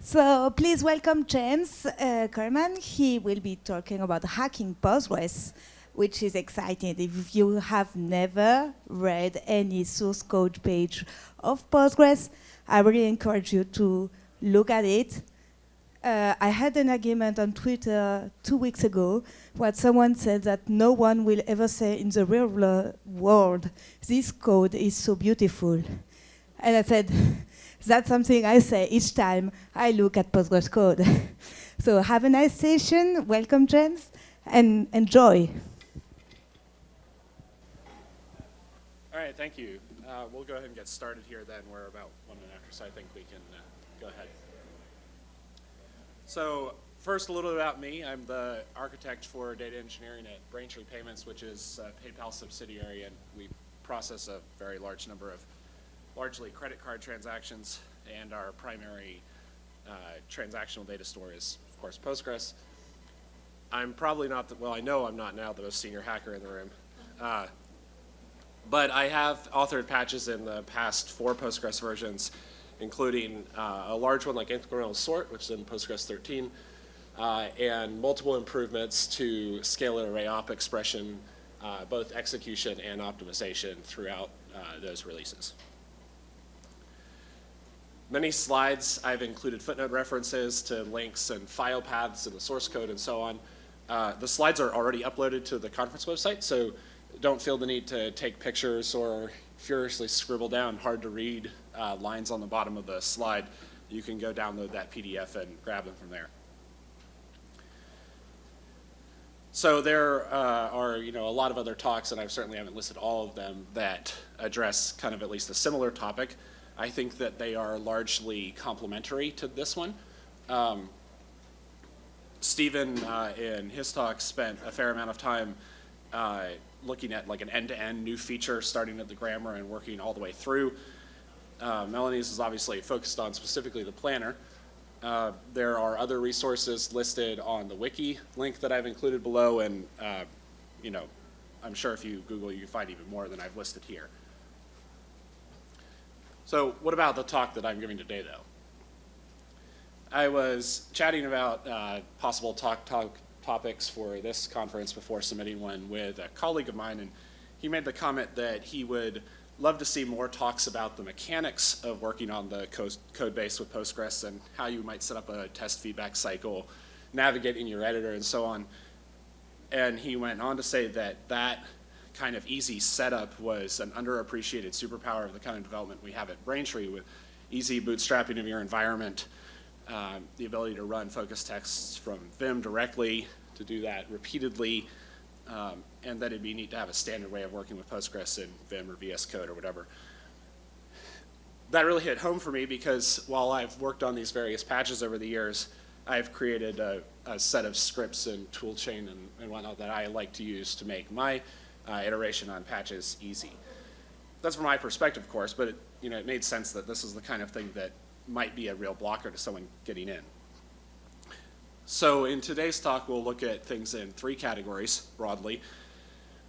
So please welcome James Coleman. He will be talking about hacking Postgres, which is exciting. If you have never read any source code page of Postgres, I really encourage you to look at it. I had an argument on Twitter 2 weeks ago where someone said that no one will ever say in the real world, this code is so beautiful. And I said, that's something I say each time I look at Postgres code. So have a nice session, welcome James, and enjoy. All right, thank you. We'll go ahead and get started here then. We're about 1 minute after, so I think we can go ahead. So first, a little bit about me. I'm the architect for data engineering at Braintree Payments, which is a PayPal subsidiary, and we process a very large number of largely credit card transactions, and our primary transactional data store is, of course, Postgres. I'm probably not, well, I know I'm not now the most senior hacker in the room, but I have authored patches in the past 4 Postgres versions, including a large one like incremental sort, which is in Postgres 13, and multiple improvements to scalar array op expression, both execution and optimization throughout those releases. Many slides, I've included footnote references to links and file paths in the source code and so on. The slides are already uploaded to the conference website, so don't feel the need to take pictures or furiously scribble down hard to read lines on the bottom of the slide. You can go download that PDF and grab them from there. So there are a lot of other talks, and I certainly haven't listed all of them, that address kind of at least a similar topic. I think that they are largely complementary to this one. Stephen, in his talk, spent a fair amount of time looking at like an end-to-end new feature, starting at the grammar and working all the way through. Melanie's is obviously focused on specifically the planner. There are other resources listed on the wiki link that I've included below, and I'm sure if you Google, you can find even more than I've listed here. So what about the talk that I'm giving today, though? I was chatting about possible topics for this conference before submitting one with a colleague of mine, and he made the comment that he would love to see more talks about the mechanics of working on the code base with Postgres and how you might set up a test feedback cycle, navigate in your editor, and so on. And he went on to say that that kind of easy setup was an underappreciated superpower of the kind of development we have at Braintree, with easy bootstrapping of your environment, the ability to run focus texts from Vim directly, to do that repeatedly, and that it'd be neat to have a standard way of working with Postgres in Vim or VS Code or whatever. That really hit home for me because while I've worked on these various patches over the years, I've created a set of scripts and toolchain and whatnot that I like to use to make my iteration on patches easy. That's from my perspective, of course, but it made sense that this is the kind of thing that might be a real blocker to someone getting in. So in today's talk, we'll look at things in 3 categories broadly.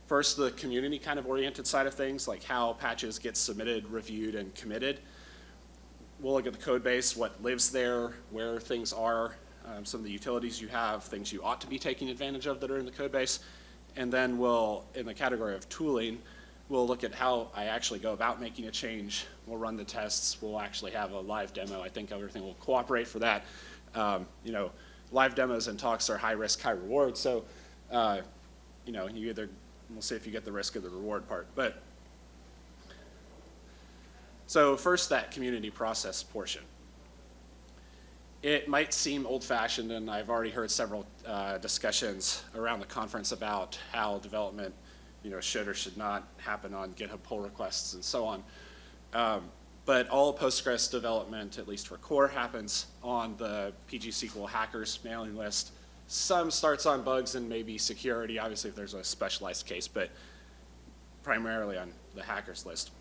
First, the community kind of oriented side of things, like how patches get submitted, reviewed, and committed. We'll look at the code base, what lives there, where things are, some of the utilities you have, things you ought to be taking advantage of that are in the code base. And then we'll, in the category of tooling, we'll look at how I actually go about making a change. We'll run the tests. We'll actually have a live demo. I think everything will cooperate for that. Live demos and talks are high risk, high reward. So, you either, we'll see if you get the risk or the reward part. But so first, that community process portion. It might seem old-fashioned, and I've already heard several discussions around the conference about how development, should or should not happen on GitHub pull requests and so on. But all Postgres development, at least for core, happens on the PGSQL hackers mailing list. Some starts on bugs and maybe security, obviously if there's a specialized case, but primarily on the hackers list.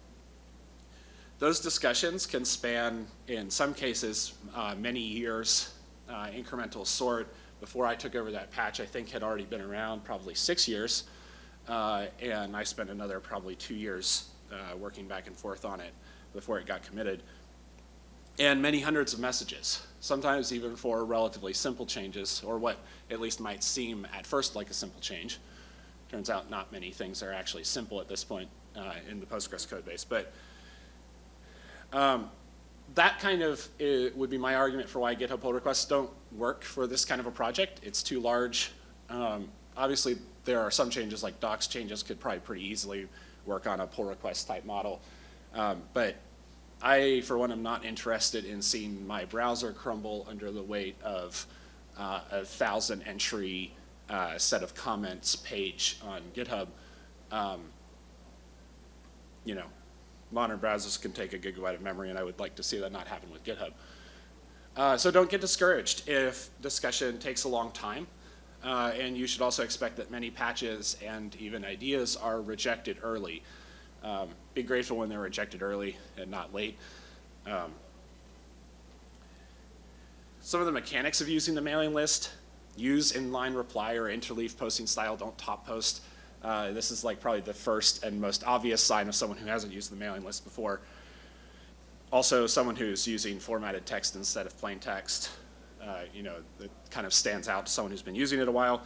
Those discussions can span, in some cases, many years. Incremental sort, before I took over that patch, I think had already been around probably 6 years. And I spent another probably 2 years working back and forth on it before it got committed. and many hundreds of messages, sometimes even for relatively simple changes, or what at least might seem at first like a simple change. Turns out not many things are actually simple at this point in the Postgres code base. But that kind of would be my argument for why GitHub pull requests don't work for this kind of a project. It's too large. Obviously, there are some changes like docs changes could probably pretty easily work on a pull request type model. But I, for one, am not interested in seeing my browser crumble under the weight of a 1,000 entry set of comments page on GitHub. You know, modern browsers can take a gigabyte of memory, and I would like to see that not happen with GitHub. So don't get discouraged if discussion takes a long time. And you should also expect that many patches and even ideas are rejected early. Be grateful when they're rejected early and not late. Some of the mechanics of using the mailing list: use inline reply or interleaf posting style, don't top post. This is like probably the first and most obvious sign of someone who hasn't used the mailing list before. Also, someone who's using formatted text instead of plain text. You know, that kind of stands out to someone who's been using it a while.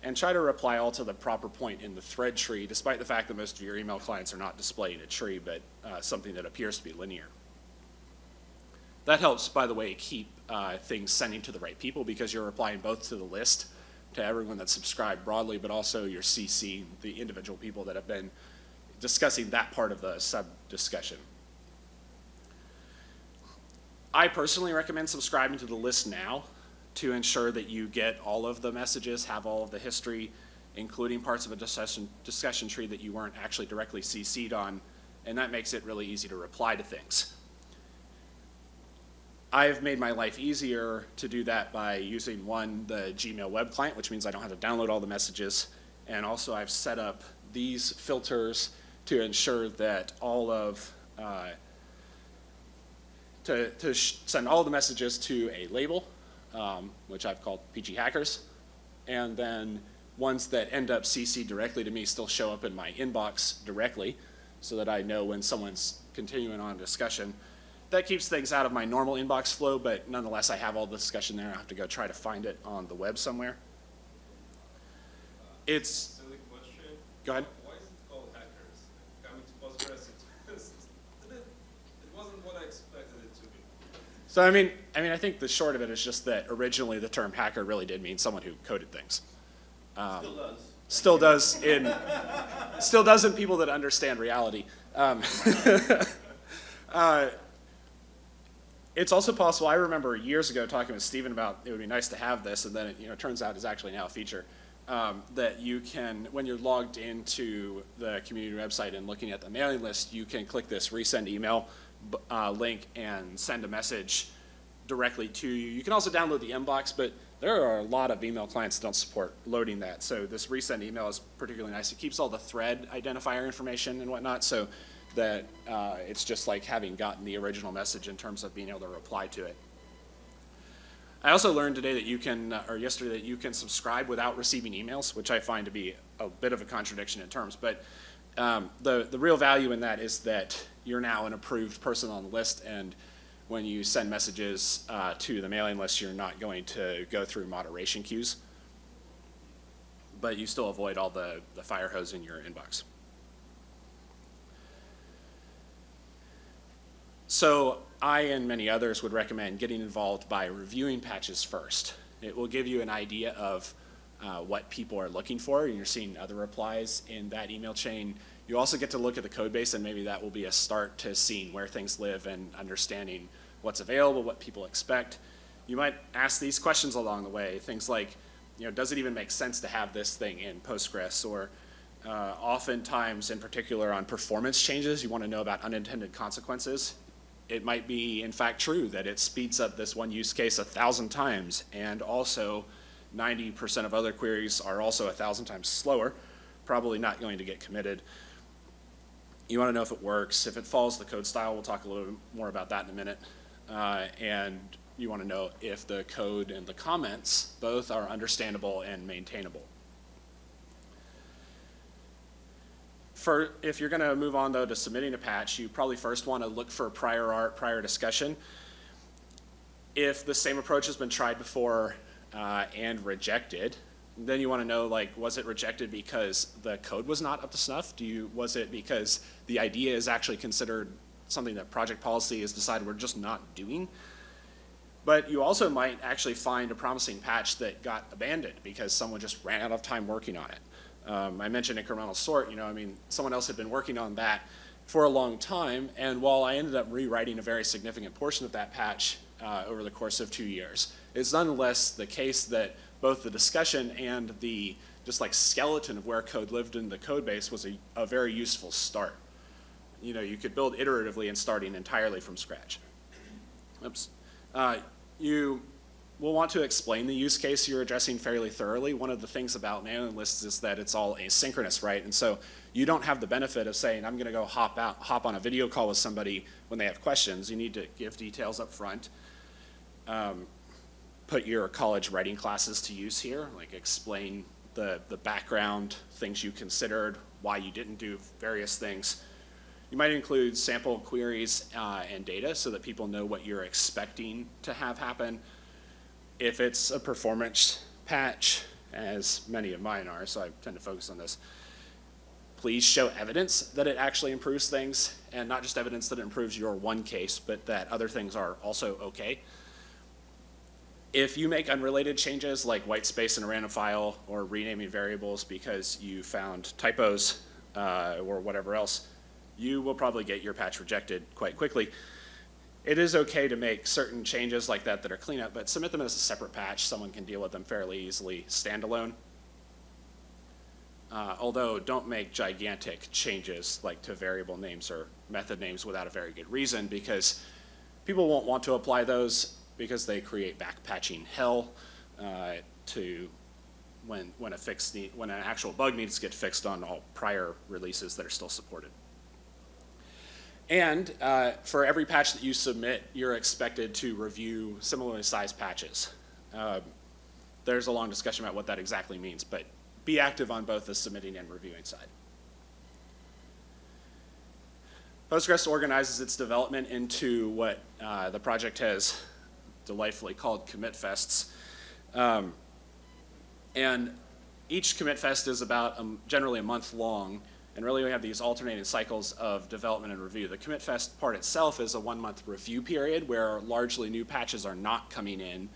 And try to reply all to the proper point in the thread tree, despite the fact that most of your email clients are not displaying a tree, but something that appears to be linear. That helps, by the way, keep things sending to the right people, because you're replying both to the list, to everyone that's subscribed broadly, but also your CC, the individual people that have been discussing that part of the sub-discussion. I personally recommend subscribing to the list now to ensure that you get all of the messages, have all of the history, including parts of a discussion tree that you weren't actually directly CC'd on, and that makes it really easy to reply to things. I've made my life easier to do that by using, one, the Gmail web client, which means I don't have to download all the messages, and also I've set up these filters to ensure that all of send all the messages to a label, which I've called PG hackers, and then ones that end up CC'd directly to me still show up in my inbox directly, so that I know when someone's continuing on a discussion. That keeps things out of my normal inbox flow, but nonetheless I have all the discussion there. I have to go try to find it on the web somewhere. It's silly question. Go ahead. Why is it called hackers? Coming to Postgres, it wasn't what I expected it to be. So I think the short of it is just that originally the term hacker really did mean someone who coded things. Still does. Still does in people that understand reality. It's also possible, I remember years ago talking with Stephen about it would be nice to have this, and then it turns out it's actually now a feature, that you can, when you're logged into the community website and looking at the mailing list, you can click this resend email link and send a message directly to you. You can also download the inbox, but there are a lot of email clients that don't support loading that. So this resend email is particularly nice. It keeps all the thread identifier information and whatnot, so that it's just like having gotten the original message in terms of being able to reply to it. I also learned today that you can, or yesterday, that you can subscribe without receiving emails, which I find to be a bit of a contradiction in terms. But the real value in that is that you're now an approved person on the list, and when you send messages to the mailing list, you're not going to go through moderation queues, but you still avoid all the fire hose in your inbox. So I and many others would recommend getting involved by reviewing patches first. It will give you an idea of what people are looking for, and you're seeing other replies in that email chain. You also get to look at the code base, and maybe that will be a start to seeing where things live and understanding what's available, what people expect. You might ask these questions along the way, things like, does it even make sense to have this thing in Postgres? Or oftentimes, in particular on performance changes, you want to know about unintended consequences. It might be, in fact, true that it speeds up this one use case 1,000 times, and also 90% of other queries are also 1,000 times slower, probably not going to get committed. You want to know if it works. If it follows the code style, we'll talk a little bit more about that in a minute. And you want to know if the code and the comments both are understandable and maintainable. If you're going to move on, though, to submitting a patch, you probably first want to look for prior art, prior discussion. If the same approach has been tried before and rejected, then you want to know, like, was it rejected because the code was not up to snuff? Was it because the idea is actually considered something that project policy has decided we're just not doing? But you also might actually find a promising patch that got abandoned because someone just ran out of time working on it. I mentioned incremental sort, someone else had been working on that for a long time, and while I ended up rewriting a very significant portion of that patch over the course of 2 years, it's nonetheless the case that both the discussion and the just like skeleton of where code lived in the code base was a very useful start. You could build iteratively and starting entirely from scratch. Oops. You will want to explain the use case you're addressing fairly thoroughly. One of the things about mailing lists is that it's all asynchronous, right? And so you don't have the benefit of saying, I'm going to go hop on a video call with somebody when they have questions. You need to give details up front. Put your college writing classes to use here, like explain the background, things you considered, why you didn't do various things. You might include sample queries and data so that people know what you're expecting to have happen. If it's a performance patch, as many of mine are, so I tend to focus on this, please show evidence that it actually improves things, and not just evidence that it improves your one case, but that other things are also okay. If you make unrelated changes like white space in a random file or renaming variables because you found typos or whatever else, you will probably get your patch rejected quite quickly. It is okay to make certain changes like that are cleanup, but submit them as a separate patch. Someone can deal with them fairly easily standalone. Although don't make gigantic changes like to variable names or method names without a very good reason, because people won't want to apply those because they create backpatching hell to when an actual bug needs to get fixed on all prior releases that are still supported. And for every patch that you submit, you're expected to review similarly sized patches. There's a long discussion about what that exactly means, but be active on both the submitting and reviewing side. Postgres organizes its development into what the project has delightfully called commitfests. And each commitfest is about generally a month long, and really we have these alternating cycles of development and review. The commitfest part itself is a 1-month review period where largely new patches are not coming in,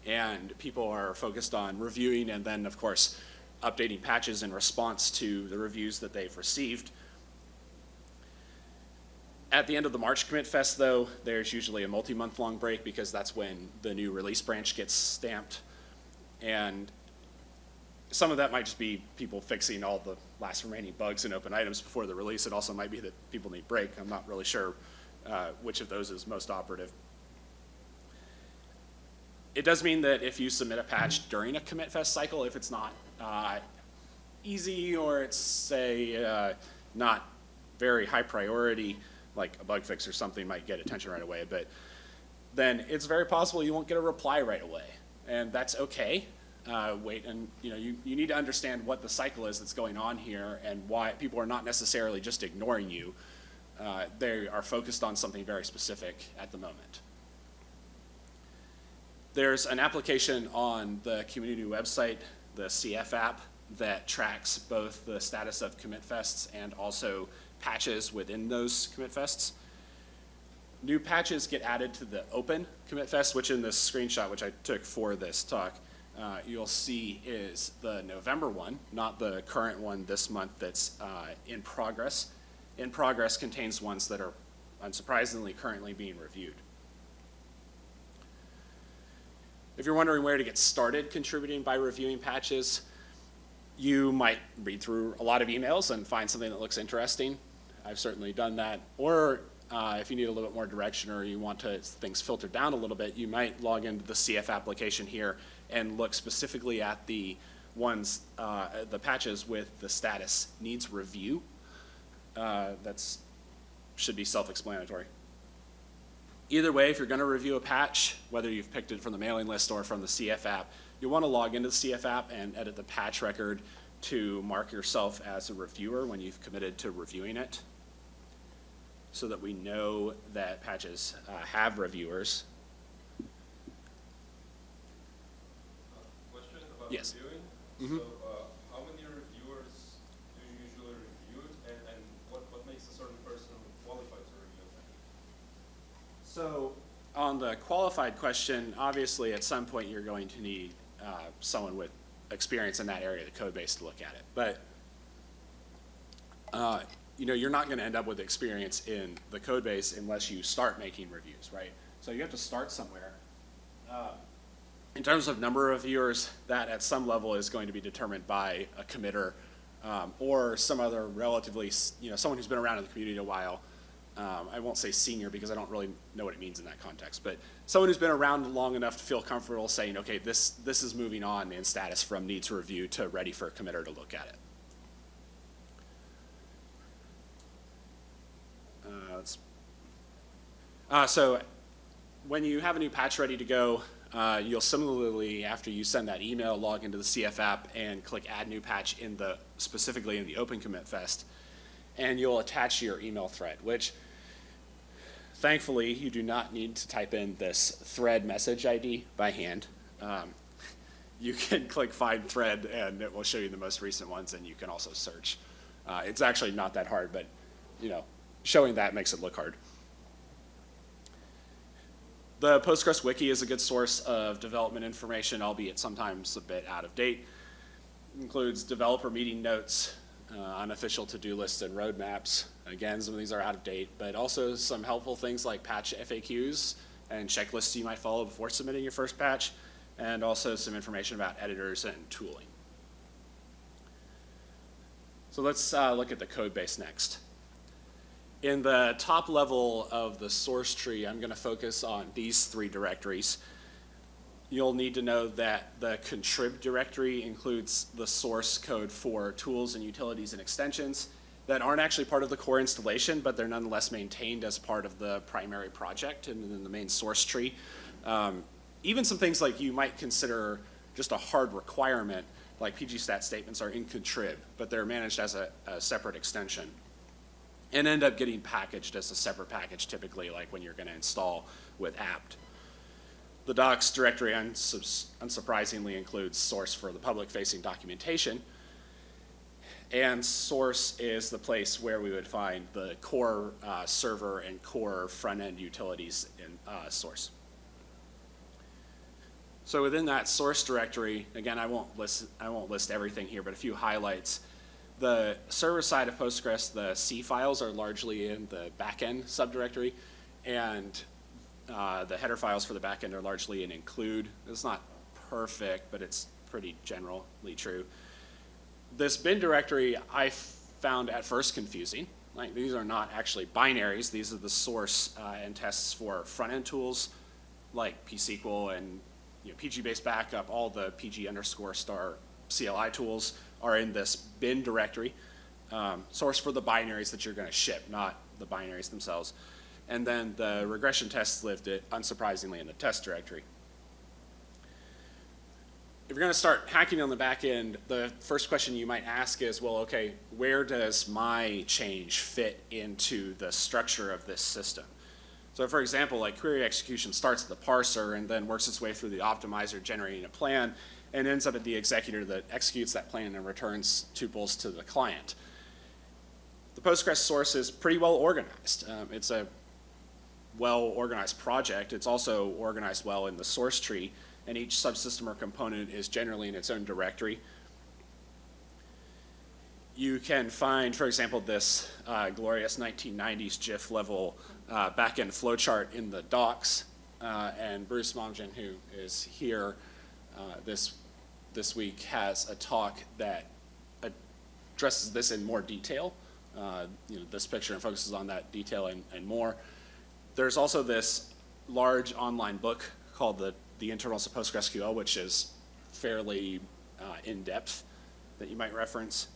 and people are focused on reviewing and then, of course, updating patches in response to the reviews that they've received. At the end of the March commit fest, though, there's usually a multi-month long break because that's when the new release branch gets stamped. And some of that might just be people fixing all the last remaining bugs and open items before the release. It also might be that people need break. I'm not really sure which of those is most operative. It does mean that if you submit a patch during a commit fest cycle, if it's not easy or it's, say, not very high priority, like a bug fix or something might get attention right away, but then it's very possible you won't get a reply right away, and that's okay. Wait, and you need to understand what the cycle is that's going on here and why people are not necessarily just ignoring you. They are focused on something very specific at the moment. There's an application on the community website, the CF app, that tracks both the status of commit fests and also patches within those commit fests. New patches get added to the open commit fest, which in this screenshot, which I took for this talk, you'll see is the November one, not the current one this month that's in progress. In progress contains ones that are unsurprisingly currently being reviewed. If you're wondering where to get started contributing by reviewing patches, you might read through a lot of emails and find something that looks interesting. I've certainly done that. Or if you need a little bit more direction or you want things filtered down a little bit, you might log into the CF application here and look specifically at the ones, the patches with the status needs review. That should be self-explanatory. Either way, if you're going to review a patch, whether you've picked it from the mailing list or from the CF app, you'll want to log into the CF app and edit the patch record to mark yourself as a reviewer when you've committed to reviewing it, so that we know that patches have reviewers. Yes. reviewing. Mhm. So how many reviewers do you usually review it, and what makes a certain person qualified to review it? So on the qualified question, obviously at some point you're going to need someone with experience in that area of the code base to look at it. But you know, you're not going to end up with experience in the code base unless you start making reviews, right? So you have to start somewhere. In terms of number of reviewers, that at some level is going to be determined by a committer or some other relatively, you know, someone who's been around in the community a while. I won't say senior because I don't really know what it means in that context, but someone who's been around long enough to feel comfortable saying, okay, this is moving on in status from need to review to ready for a committer to look at it. So when you have a new patch ready to go, you'll similarly, after you send that email, log into the CF app and click Add New Patch specifically in the Open Commit Fest, and you'll attach your email thread, which thankfully you do not need to type in this thread message ID by hand. You can click Find Thread and it will show you the most recent ones, and you can also search. It's actually not that hard, but you know, showing that makes it look hard. The Postgres wiki is a good source of development information, albeit sometimes a bit out of date. It includes developer meeting notes, unofficial to-do lists and roadmaps. Again, some of these are out of date, but also some helpful things like patch FAQs and checklists you might follow before submitting your first patch, and also some information about editors and tooling. So let's look at the code base next. In the top level of the source tree, I'm going to focus on these three directories. You'll need to know that the contrib directory includes the source code for tools and utilities and extensions that aren't actually part of the core installation, but they're nonetheless maintained as part of the primary project and in the main source tree. Even some things like you might consider just a hard requirement, like PGStat statements, are in contrib, but they're managed as a separate extension and end up getting packaged as a separate package, typically like when you're going to install with apt. The docs directory unsurprisingly includes source for the public-facing documentation, and source is the place where we would find the core server and core front-end utilities in source. So within that source directory, again, I won't list everything here, but a few highlights. The server side of Postgres, the C files are largely in the backend subdirectory, and the header files for the backend are largely in include. It's not perfect, but it's pretty generally true. This bin directory I found at first confusing. Like, these are not actually binaries. These are the source and tests for front-end tools like pSQL and PG-based backup. All the PG_star CLI tools are in this bin directory. Source for the binaries that you're going to ship, not the binaries themselves. And then the regression tests lived it, unsurprisingly, in the test directory. If you're going to start hacking on the back end, the first question you might ask is, well, okay, where does my change fit into the structure of this system? So for example, like query execution starts at the parser and then works its way through the optimizer generating a plan and ends up at the executor that executes that plan and returns tuples to the client. The Postgres source is pretty well organized. It's a well-organized project. It's also organized well in the source tree, and each subsystem or component is generally in its own directory. You can find, for example, this glorious 1990s GIF level backend flowchart in the docs, and Bruce Momgen, who is here this week, has a talk that addresses this in more detail. This picture and focuses on that detail and more. There's also this large online book called the Internals of PostgreSQL, which is fairly in-depth, that you might reference.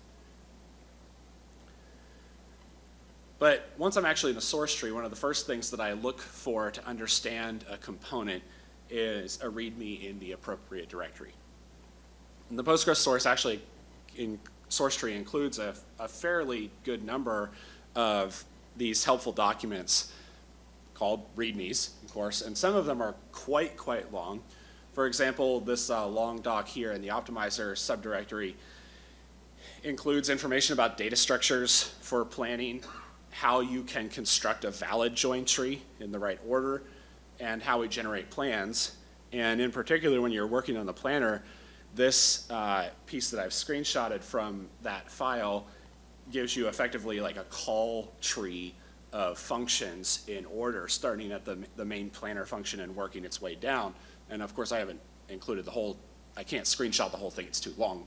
But once I'm actually in the source tree, one of the first things that I look for to understand a component is a README in the appropriate directory. And the Postgres source actually in source tree includes a fairly good number of these helpful documents called READMEs, of course, and some of them are quite long. For example, this long doc here in the optimizer subdirectory includes information about data structures for planning, how you can construct a valid join tree in the right order, and how we generate plans. And in particular, when you're working on the planner, this piece that I've screenshotted from that file gives you effectively like a call tree of functions in order, starting at the main planner function and working its way down. And of course, I haven't included the whole, I can't screenshot the whole thing, it's too long.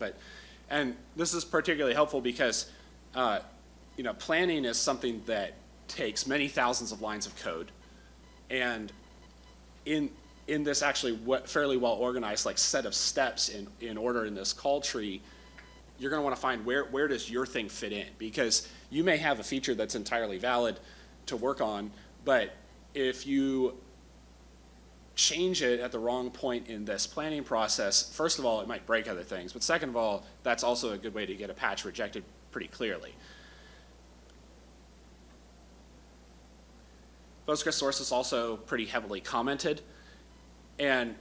And this is particularly helpful because planning is something that takes many thousands of lines of code. And in this actually fairly well organized like set of steps in order in this call tree, you're going to want to find where does your thing fit in, because you may have a feature that's entirely valid to work on, but if you change it at the wrong point in this planning process, first of all, it might break other things, but second of all, that's also a good way to get a patch rejected pretty clearly. Postgres source is also pretty heavily commented, and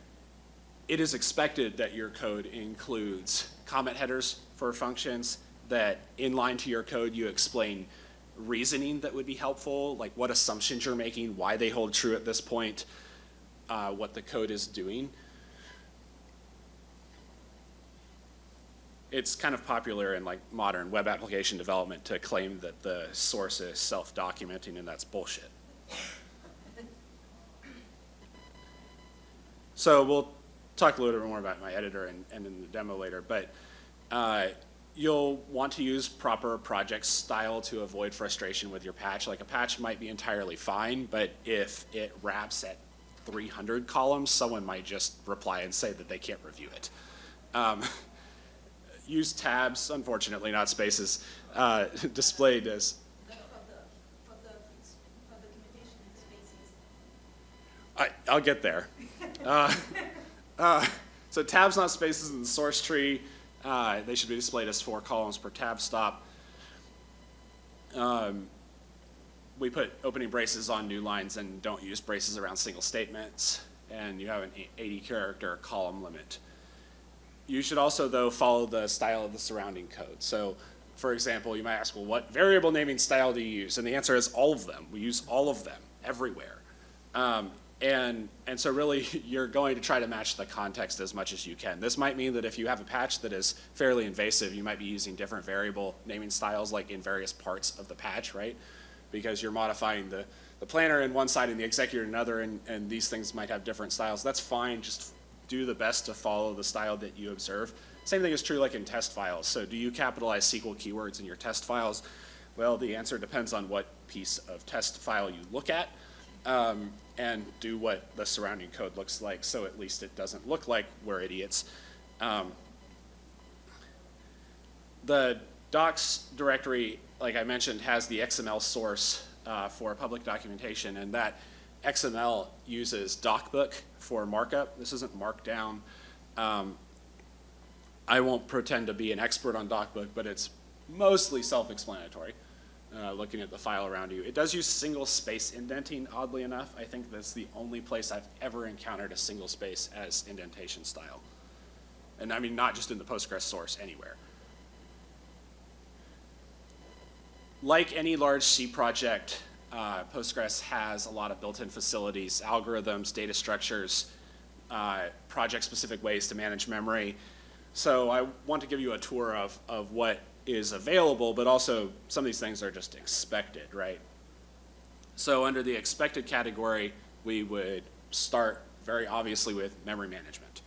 it is expected that your code includes comment headers for functions, that inline to your code you explain reasoning that would be helpful, like what assumptions you're making, why they hold true at this point, what the code is doing. It's kind of popular in like modern web application development to claim that the source is self-documenting, and that's bullshit. So we'll talk a little bit more about my editor and in the demo later, but you'll want to use proper project style to avoid frustration with your patch. Like a patch might be entirely fine, but if it wraps at 300 columns, someone might just reply and say that they can't review it. Use tabs, unfortunately not spaces, displayed as. I'll get there. So tabs, not spaces in the source tree. They should be displayed as 4 columns per tab stop. We put opening braces on new lines and don't use braces around single statements. And you have an 80-character column limit. You should also, though, follow the style of the surrounding code. So, for example, you might ask, well, what variable naming style do you use? And the answer is all of them. We use all of them everywhere. And so really, you're going to try to match the context as much as you can. This might mean that if you have a patch that is fairly invasive, you might be using different variable naming styles like in various parts of the patch, right? Because you're modifying the planner in one side and the executor in another, and these things might have different styles. That's fine. Just do the best to follow the style that you observe. Same thing is true like in test files. So do you capitalize SQL keywords in your test files? Well, the answer depends on what piece of test file you look at. And do what the surrounding code looks like, so at least it doesn't look like we're idiots. The docs directory, like I mentioned, has the XML source for public documentation, and that XML uses docbook for markup. This isn't markdown. I won't pretend to be an expert on docbook, but it's mostly self-explanatory. Looking at the file around you. It does use single space indenting, oddly enough. I think that's the only place I've ever encountered a single space as indentation style. And I mean, not just in the Postgres source, anywhere. Like any large C project, Postgres has a lot of built-in facilities, algorithms, data structures, project-specific ways to manage memory. So I want to give you a tour of what is available, but also some of these things are just expected, right? So under the expected category, we would start very obviously with memory management.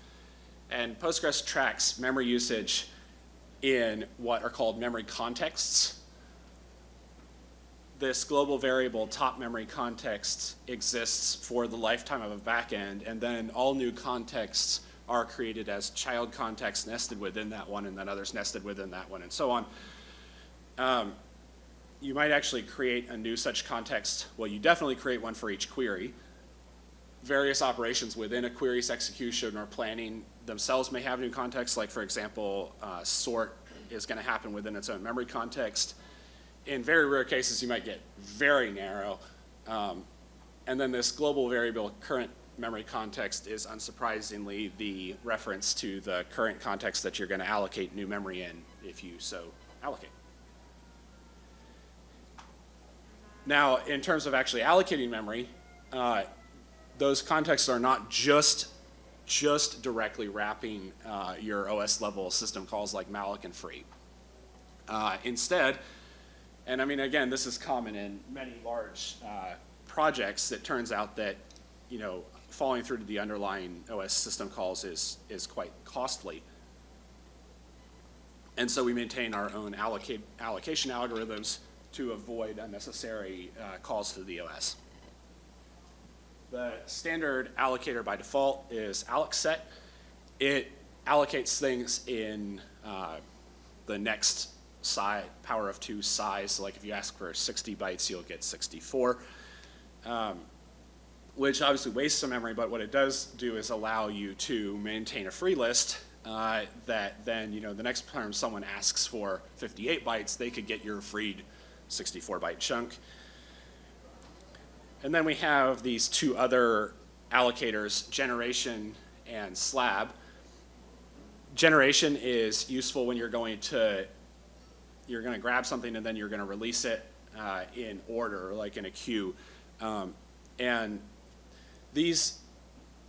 And Postgres tracks memory usage in what are called memory contexts. This global variable top memory context exists for the lifetime of a backend, and then all new contexts are created as child contexts nested within that one, and then others nested within that one, and so on. You might actually create a new such context. Well, you definitely create one for each query. Various operations within a query's execution or planning themselves may have new contexts, like for example, sort is gonna happen within its own memory context. In very rare cases, you might get very narrow. And then this global variable current memory context is unsurprisingly the reference to the current context that you're going to allocate new memory in if you so allocate. Now, in terms of actually allocating memory, those contexts are not just directly wrapping your OS level system calls like malloc and free. Instead, and I mean, again, this is common in many large projects, it turns out that, you know, following through to the underlying OS system calls is quite costly. And so we maintain our own allocation algorithms to avoid unnecessary calls to the OS. The standard allocator by default is allocset. It allocates things in the next power of 2 size. So like if you ask for 60 bytes, you'll get 64, which obviously wastes some memory, but what it does do is allow you to maintain a free list that then, you know, the next time someone asks for 58 bytes, they could get your freed 64-byte chunk. And then we have these two other allocators, generation and slab. Generation is useful when you're going to grab something and then you're going to release it in order, like in a queue. And these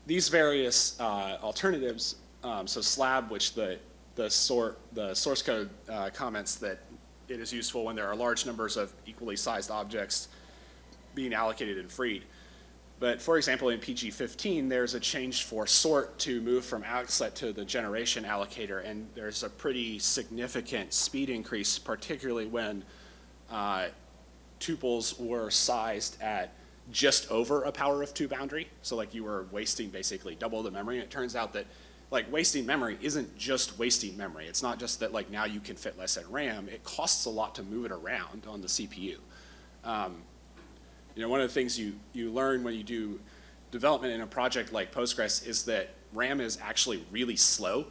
various alternatives, so slab, which the source code comments that it is useful when there are large numbers of equally sized objects being allocated and freed. But for example, in PG15, there's a change for sort to move from allocset to the generation allocator, and there's a pretty significant speed increase, particularly when tuples were sized at just over a power of 2 boundary. So like you were wasting basically double the memory, and it turns out that like wasting memory isn't just wasting memory. It's not just that like now you can fit less in RAM. It costs a lot to move it around on the CPU. You know, one of the things you learn when you do development in a project like Postgres is that RAM is actually really slow,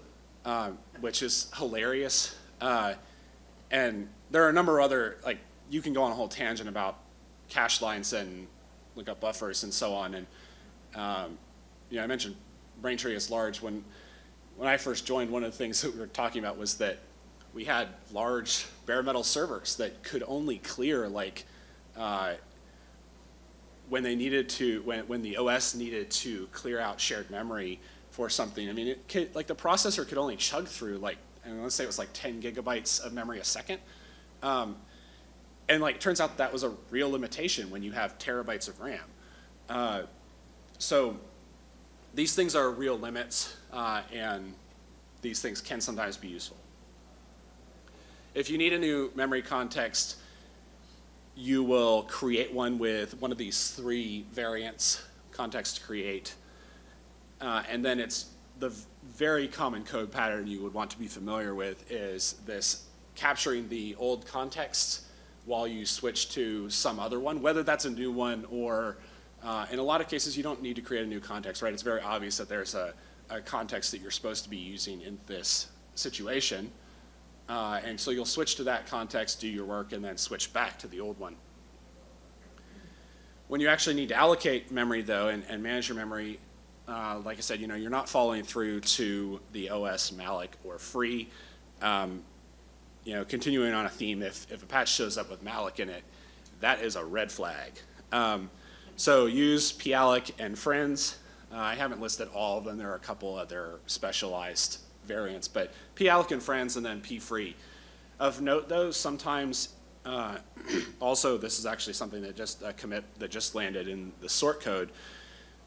which is hilarious. And there are a number of other, like, you can go on a whole tangent about cache lines and lookup buffers and so on. And you know, I mentioned Braintree is large. When I first joined, one of the things that we were talking about was that we had large bare metal servers that could only clear like when they needed to, when the OS needed to clear out shared memory for something. I mean, it could, like the processor could only chug through like, and let's say it was like 10 gigabytes of memory a second. And like, it turns out that was a real limitation when you have terabytes of RAM. So these things are real limits, and these things can sometimes be useful. If you need a new memory context, you will create one with one of these 3 variants, context create, and then it's the very common code pattern you would want to be familiar with is this capturing the old context while you switch to some other one, whether that's a new one or in a lot of cases you don't need to create a new context, right? It's very obvious that there's a context that you're supposed to be using in this situation. And so you'll switch to that context, do your work, and then switch back to the old one. When you actually need to allocate memory, though, and manage your memory, like I said, you know, you're not following through to the OS, malloc, or free. You know, continuing on a theme, if a patch shows up with malloc in it, that is a red flag. So use palloc and friends. I haven't listed all of them. There are a couple other specialized variants, but palloc and friends, and then pfree. Of note, though, sometimes also this is actually something that just a commit that just landed in the sort code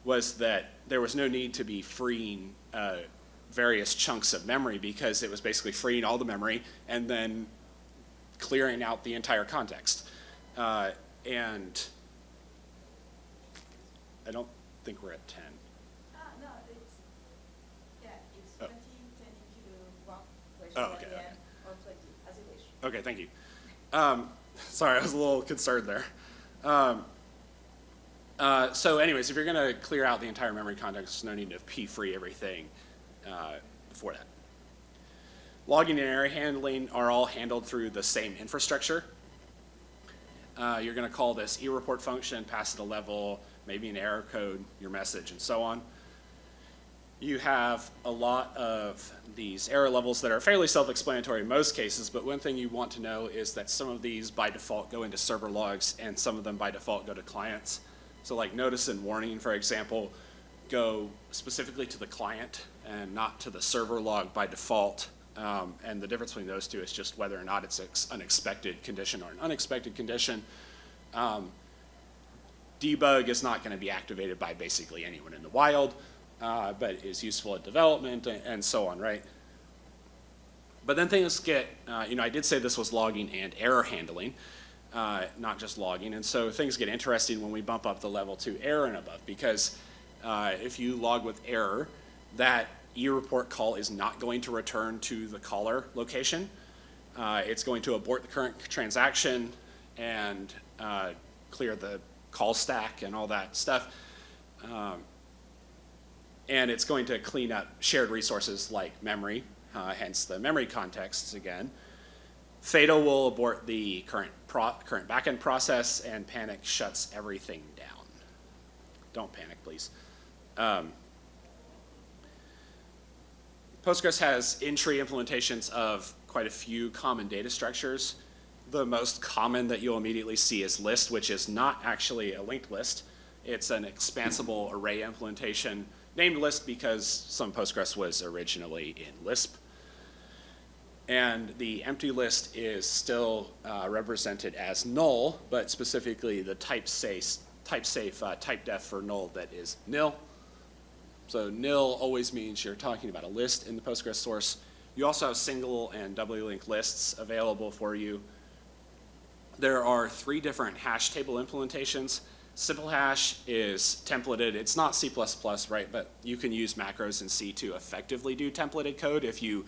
was that there was no need to be freeing various chunks of memory because it was basically freeing all the memory and then clearing out the entire context. And I don't think we're at 10. No, it's, yeah, it's 20, 10 if you want question Oh, okay, at the okay. end, or 20, as you wish. Okay, thank you. Sorry, I was a little concerned there. So anyways, if you're going to clear out the entire memory context, there's no need to pfree everything before that. Logging and error handling are all handled through the same infrastructure. You're going to call this ereport function, pass it a level, maybe an error code, your message, and so on. You have a lot of these error levels that are fairly self-explanatory in most cases, but one thing you want to know is that some of these by default go into server logs and some of them by default go to clients. So like notice and warning, for example, go specifically to the client and not to the server log by default. And the difference between those two is just whether or not it's an expected condition or an unexpected condition. Debug is not going to be activated by basically anyone in the wild, but is useful at development and so on, right? But then things get, I did say this was logging and error handling, not just logging. And so things get interesting when we bump up the level to error and above, because if you log with error, that eReport call is not going to return to the caller location. It's going to abort the current transaction and clear the call stack and all that stuff. And it's going to clean up shared resources like memory, hence the memory contexts again. Fatal will abort the current backend process, and panic shuts everything down. Don't panic, please. Postgres has in-tree implementations of quite a few common data structures. The most common that you'll immediately see is list, which is not actually a linked list. It's an expansible array implementation named list because some Postgres was originally in Lisp. And the empty list is still represented as null, but specifically the type-safe type def for null that is nil. So nil always means you're talking about a list in the Postgres source. You also have single and doubly linked lists available for you. There are 3 different hash table implementations. Simple hash is templated. It's not C++, right? But you can use macros in C to effectively do templated code if you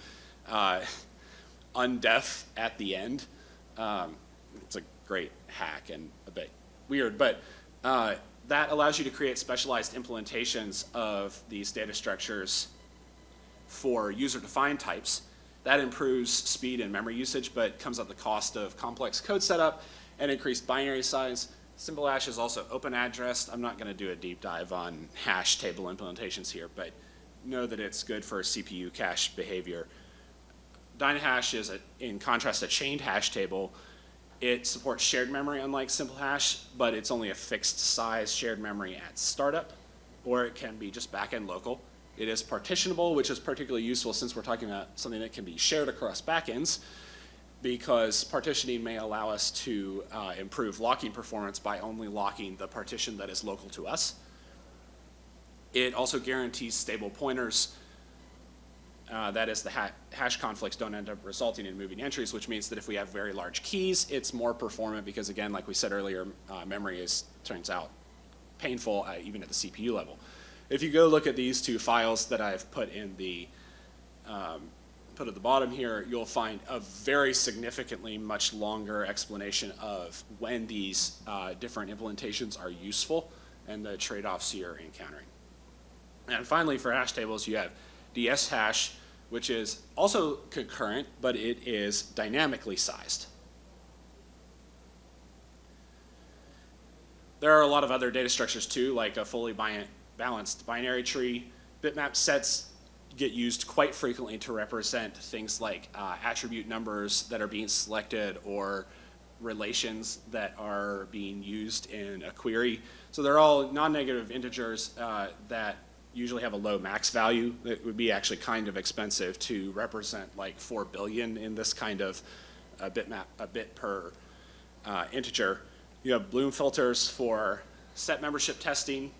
undef at the end. It's a great hack and a bit weird, but that allows you to create specialized implementations of these data structures for user-defined types. That improves speed and memory usage, but comes at the cost of complex code setup and increased binary size. Simple hash is also open addressed. I'm not going to do a deep dive on hash table implementations here, but know that it's good for CPU cache behavior. Dynahash is, in contrast, a chained hash table. It supports shared memory unlike simple hash, but it's only a fixed size shared memory at startup, or it can be just backend local. It is partitionable, which is particularly useful since we're talking about something that can be shared across backends, because partitioning may allow us to improve locking performance by only locking the partition that is local to us. It also guarantees stable pointers. That is, the hash conflicts don't end up resulting in moving entries, which means that if we have very large keys, it's more performant because, again, like we said earlier, memory turns out painful even at the CPU level. If you go look at these 2 files that I've put in the put at the bottom here, you'll find a very significantly much longer explanation of when these different implementations are useful and the trade-offs you're encountering. And finally, for hash tables, you have DS hash, which is also concurrent, but it is dynamically sized. There are a lot of other data structures too, like a fully balanced binary tree. Bitmap sets get used quite frequently to represent things like attribute numbers that are being selected or relations that are being used in a query. So they're all non-negative integers that usually have a low max value. It would be actually kind of expensive to represent like 4 billion in this kind of bitmap, a bit per integer. You have Bloom filters for set membership testing,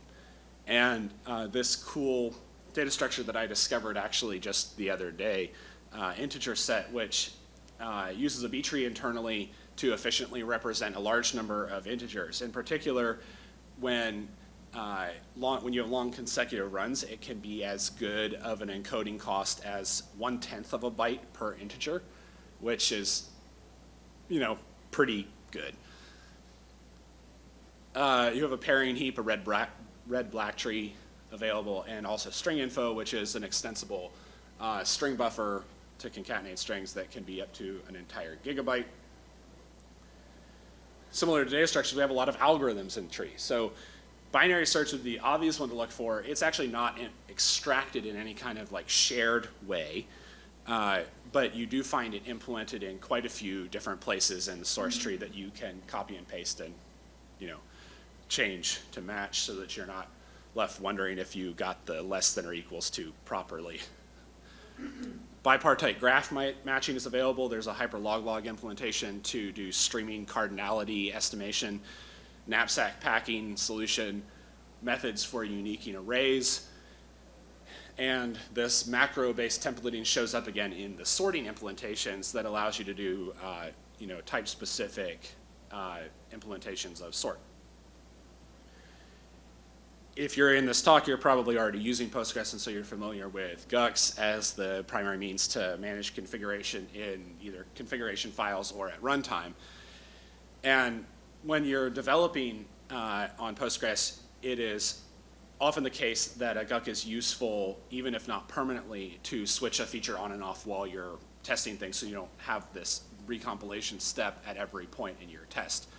and this cool data structure that I discovered actually just the other day, integer set, which uses a B tree internally to efficiently represent a large number of integers. In particular, when you have long consecutive runs, it can be as good of an encoding cost as 1/10 of a byte per integer, which is, pretty good. You have a pairing heap, a red-black tree available, and also string info, which is an extensible string buffer to concatenate strings that can be up to an entire gigabyte. Similar to data structures, we have a lot of algorithms in the tree. So binary search would be the obvious one to look for. It's actually not extracted in any kind of like shared way, but you do find it implemented in quite a few different places in the source tree that you can copy and paste and, you know, change to match so that you're not left wondering if you got the less than or equals to properly. Bipartite graph matching is available. There's a hyperlog implementation to do streaming cardinality estimation, knapsack packing solution, methods for uniquing arrays, and this macro-based templating shows up again in the sorting implementations that allows you to do you know, type-specific implementations of sort. If you're in this talk, you're probably already using Postgres, and so you're familiar with GUCS as the primary means to manage configuration in either configuration files or at runtime. And when you're developing on Postgres, it is often the case that a GUCS is useful, even if not permanently, to switch a feature on and off while you're testing things so you don't have this recompilation step at every point in your test.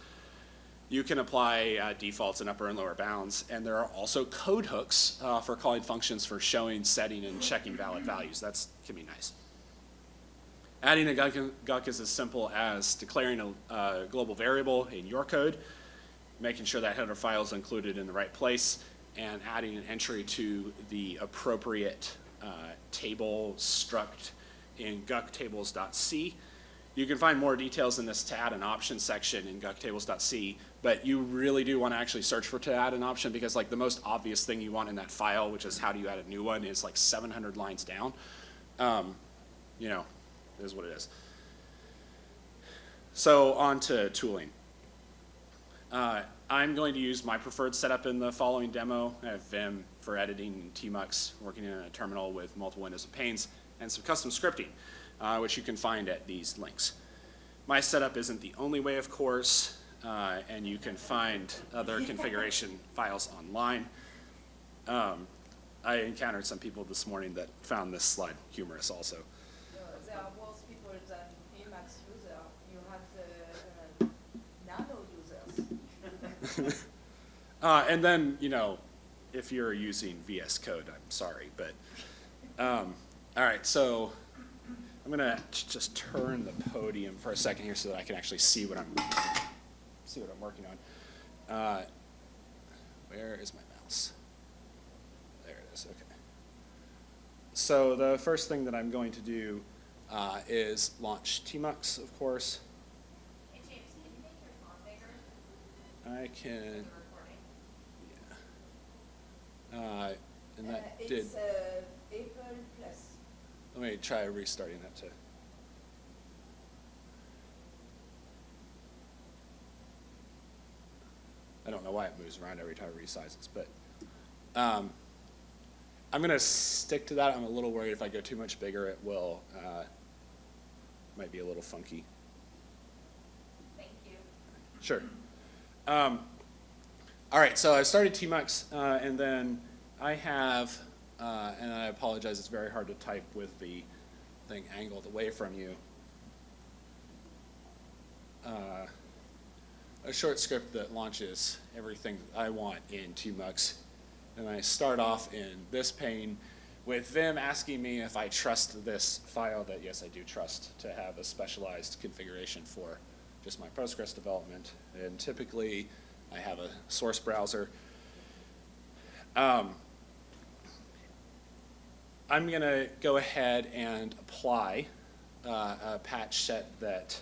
You can apply defaults and upper and lower bounds, and there are also code hooks for calling functions for showing, setting, and checking valid values. That can be nice. Adding a GUCS is as simple as declaring a global variable in your code, making sure that header file is included in the right place, and adding an entry to the appropriate table struct in guctables.c. You can find more details in this to add an option section in guctables.c, but you really do want to actually search for to add an option because like the most obvious thing you want in that file, which is how do you add a new one, is like 700 lines down. You know, it is what it is. So on to tooling. I'm going to use my preferred setup in the following demo. I have Vim for editing, tmux, working in a terminal with multiple windows and panes, and some custom scripting, which you can find at these links. My setup isn't the only way, of course, and you can find other configuration files online. I encountered some people this morning that found this slide humorous also. There are worse people than Emacs user. You have the nano users. And then, you know, if you're using VS Code, I'm sorry, but all right, so I'm gonna just turn the podium for a second here so that I can actually see what I'm working on. Where is my mouse? There it is. Okay. So the first thing that I'm going to do is launch tmux, of course. Hey James, can you make your font bigger? I can. Yeah. And that it's did. Apple Plus. Let me try restarting that too. I don't know why it moves around every time it resizes, but I'm going to stick to that. I'm a little worried if I go too much bigger, it will might be a little funky. Thank you. Sure. All right, so I started tmux, and then I have, and I apologize, it's very hard to type with the thing angled away from you. A short script that launches everything that I want in tmux. And I start off in this pane with Vim asking me if I trust this file that, yes, I do trust to have a specialized configuration for just my Postgres development. And typically, I have a source browser. I'm going to go ahead and apply a patch set that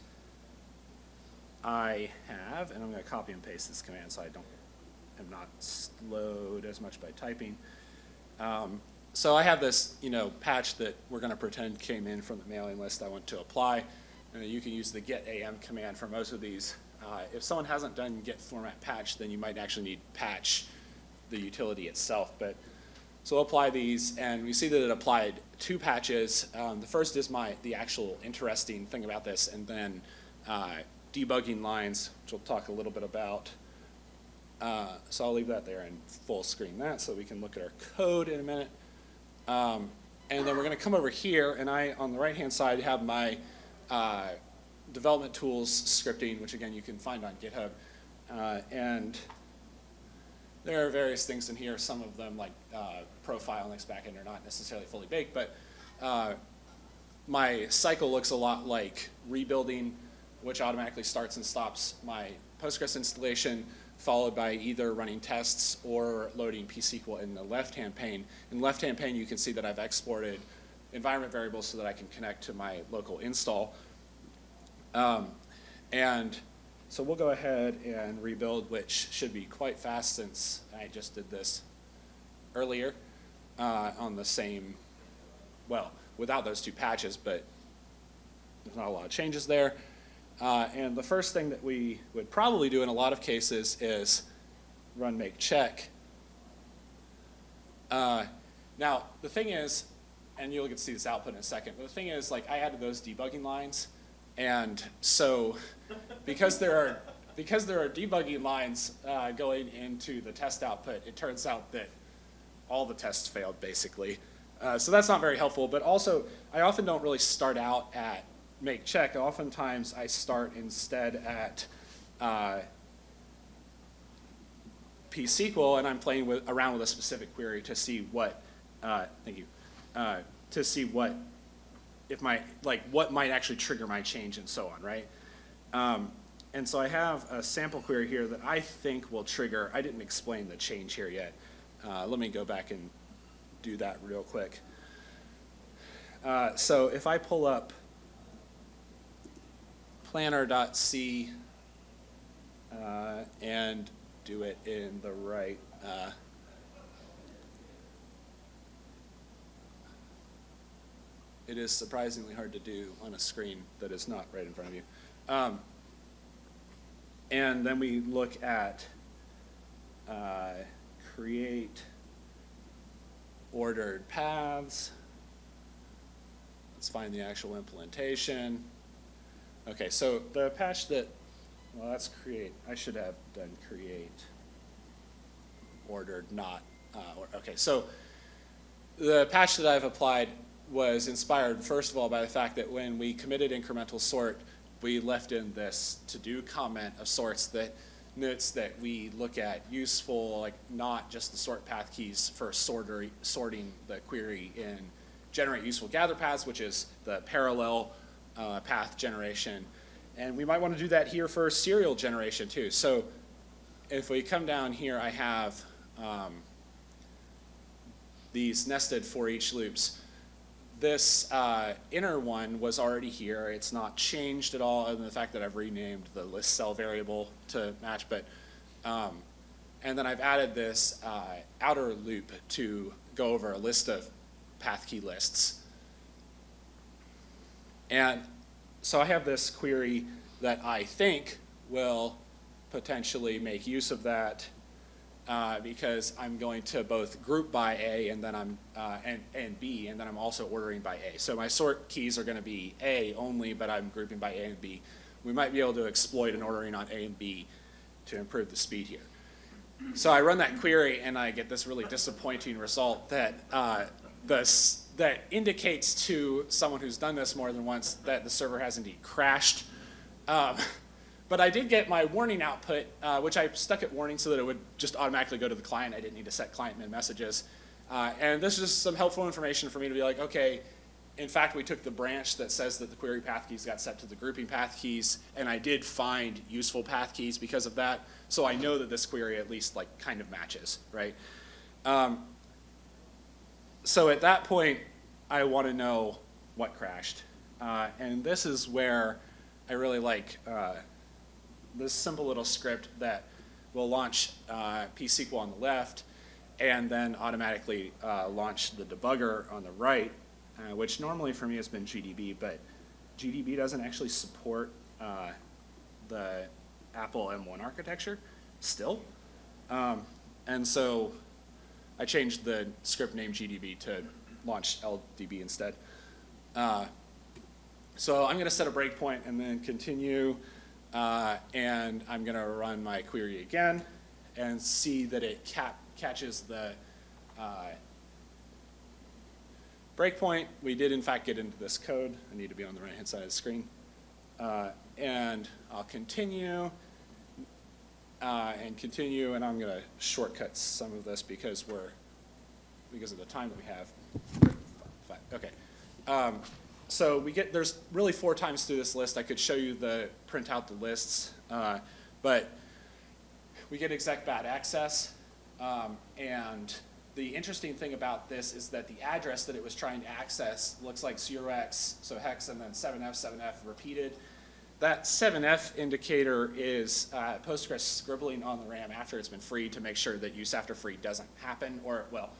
I have, and I'm going to copy and paste this command so I am not slowed as much by typing. So I have this, patch that we're going to pretend came in from the mailing list I want to apply, and you can use the get-am command for most of these. If someone hasn't done get format patch, then you might actually need patch the utility itself. But so we'll apply these, and we see that it applied 2 patches. The first is the actual interesting thing about this, and then debugging lines, which we'll talk a little bit about. So I'll leave that there and full screen that so we can look at our code in a minute. And then we're going to come over here, and on the right-hand side, have my development tools scripting, which again you can find on GitHub. And there are various things in here. Some of them, like profile next backend, are not necessarily fully baked, but my cycle looks a lot like rebuilding, which automatically starts and stops my Postgres installation, followed by either running tests or loading PSQL in the left-hand pane. In the left-hand pane, you can see that I've exported environment variables so that I can connect to my local install. And so we'll go ahead and rebuild, which should be quite fast since I just did this earlier on the same, well, without those two patches, but there's not a lot of changes there. And the first thing that we would probably do in a lot of cases is run make check. Now, the thing is, and you'll get to see this output in a second, but the thing is, like, I added those debugging lines, and so because there are debugging lines going into the test output, it turns out that all the tests failed, basically. So that's not very helpful, but also, I often don't really start out at make check. Oftentimes, I start instead at PSQL, and I'm playing around with a specific query to see what, thank you, to see what, what might actually trigger my change and so on, right? And so I have a sample query here that I think will trigger. I didn't explain the change here yet. Let me go back and do that real quick. So if I pull up planner.c and do it in the right it is surprisingly hard to do on a screen that is not right in front of you. And then we look at create ordered paths. Let's find the actual implementation. Okay, so the patch that, well, that's create. I should have done create ordered, not, okay, so the patch that I've applied was inspired, first of all, by the fact that when we committed incremental sort, we left in this to-do comment of sorts that notes that we look at useful, like not just the sort path keys for sorting the query in generate useful gather paths, which is the parallel path generation. And we might want to do that here for serial generation too. So if we come down here, I have these nested for each loops. This inner one was already here. It's not changed at all other than the fact that I've renamed the list cell variable to match. But and then I've added this outer loop to go over a list of path key lists. And so I have this query that I think will potentially make use of that because I'm going to both group by A and then I'm and B, and then I'm also ordering by A. So my sort keys are going to be A only, but I'm grouping by A and B. We might be able to exploit an ordering on A and B to improve the speed here. So I run that query and I get this really disappointing result that that indicates to someone who's done this more than once that the server has indeed crashed. But I did get my warning output, which I stuck at warning so that it would just automatically go to the client. I didn't need to set client min messages. And this is just some helpful information for me to be like, okay, in fact, we took the branch that says that the query path keys got set to the grouping path keys, and I did find useful path keys because of that. So I know that this query at least like kind of matches, right? So at that point, I want to know what crashed. And this is where I really like this simple little script that will launch PSQL on the left and then automatically launch the debugger on the right, which normally for me has been GDB, but GDB doesn't actually support the Apple M1 architecture still. And so I changed the script name GDB to launch LDB instead. So I'm going to set a breakpoint and then continue, and I'm going to run my query again and see that it catches the breakpoint. We did in fact get into this code. I need to be on the right-hand side of the screen. And I'll continue. and continue, and I'm going to shortcut some of this because of the time that we have. Okay. So there's really 4 times through this list. I could show you print out the lists, but we get exec bad access, and the interesting thing about this is that the address that it was trying to access looks like 0x, so hex, and then 7f repeated. That 7f indicator is Postgres scribbling on the RAM after it's been freed to make sure that use after free doesn't happen, or, well,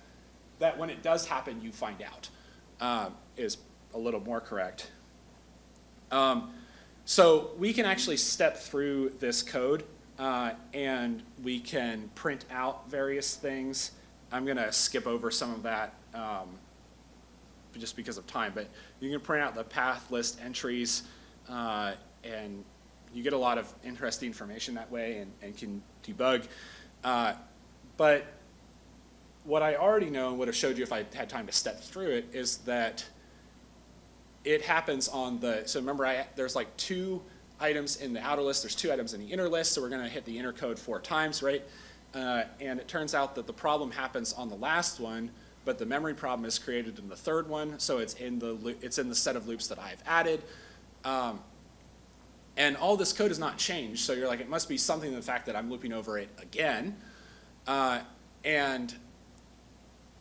that when it does happen, you find out, is a little more correct. So we can actually step through this code, and we can print out various things. I'm going to skip over some of that just because of time, but you can print out the path list entries, and you get a lot of interesting information that way and can debug. But what I already know and would have showed you if I had time to step through it is that it happens on so remember there's like 2 items in the outer list, there's 2 items in the inner list, so we're going to hit the inner code 4 times, right? And it turns out that the problem happens on the last one, but the memory problem is created in the 3rd one, so it's in the set of loops that I've added. And all this code is not changed, so you're like, it must be something in the fact that I'm looping over it again. And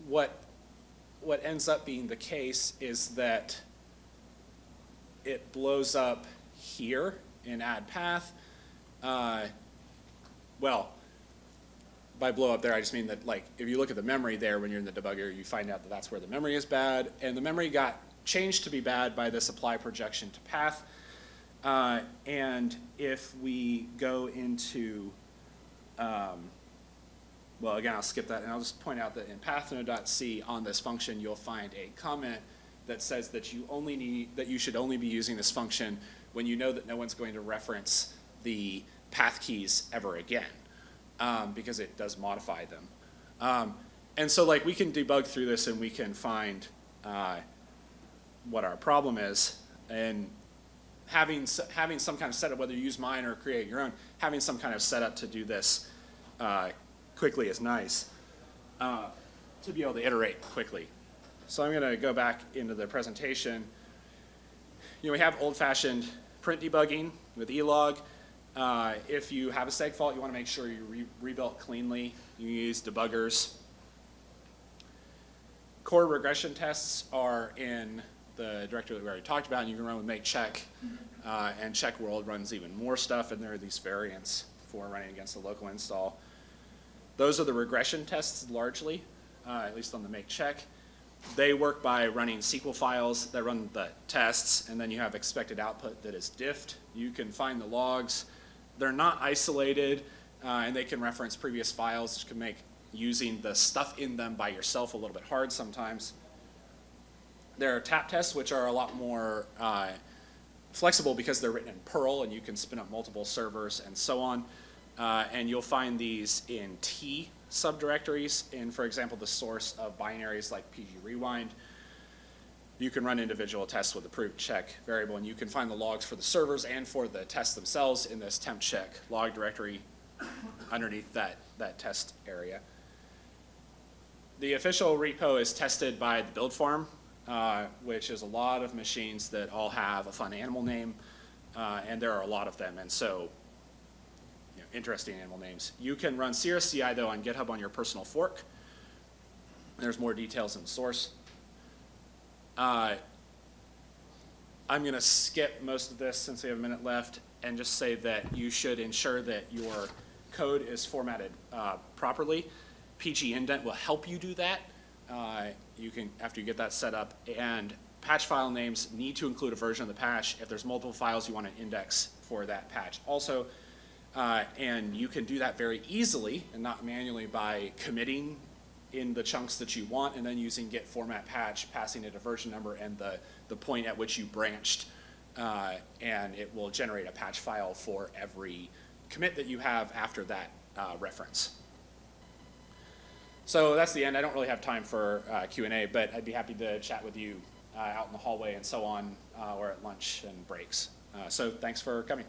what ends up being the case is that it blows up here in add path. Well, by blow up there, I just mean that, like, if you look at the memory there when you're in the debugger, you find out that that's where the memory is bad, and the memory got changed to be bad by this apply projection to path. And if we go into, well, again, I'll skip that, and I'll just point out that in pathnode.c on this function, you'll find a comment that says that you should only be using this function when you know that no one's going to reference the path keys ever again, because it does modify them. And so, like, we can debug through this and we can find what our problem is, and having some kind of setup, whether you use mine or create your own, having some kind of setup to do this quickly is nice, to be able to iterate quickly. So I'm going to go back into the presentation. You know, we have old-fashioned print debugging with elog. If you have a seg fault, you want to make sure you rebuilt cleanly. You use debuggers. Core regression tests are in the directory that we already talked about, and you can run with make check, and check world runs even more stuff, and there are these variants for running against the local install. Those are the regression tests largely, at least on the make check. They work by running SQL files that run the tests, and then you have expected output that is diffed. You can find the logs. They're not isolated, and they can reference previous files, which can make using the stuff in them by yourself a little bit hard sometimes. There are tap tests, which are a lot more flexible because they're written in Perl, and you can spin up multiple servers and so on. And you'll find these in T subdirectories in, for example, the source of binaries like PG rewind. You can run individual tests with the proof check variable, and you can find the logs for the servers and for the tests themselves in this temp check log directory underneath that test area. The official repo is tested by the build farm, which is a lot of machines that all have a fun animal name, and there are a lot of them, and so interesting animal names. You can run CRCI, though, on GitHub on your personal fork. There's more details in the source. I'm going to skip most of this since we have a minute left and just say that you should ensure that your code is formatted properly. PG indent will help you do that. You can, after you get that set up, and patch file names need to include a version of the patch. If there's multiple files, you want to index for that patch also. And you can do that very easily and not manually by committing in the chunks that you want and then using git format patch, passing it a version number and the point at which you branched, and it will generate a patch file for every commit that you have after that reference. So that's the end. I don't really have time for Q&A, but I'd be happy to chat with you out in the hallway and so on, or at lunch and breaks. So thanks for coming.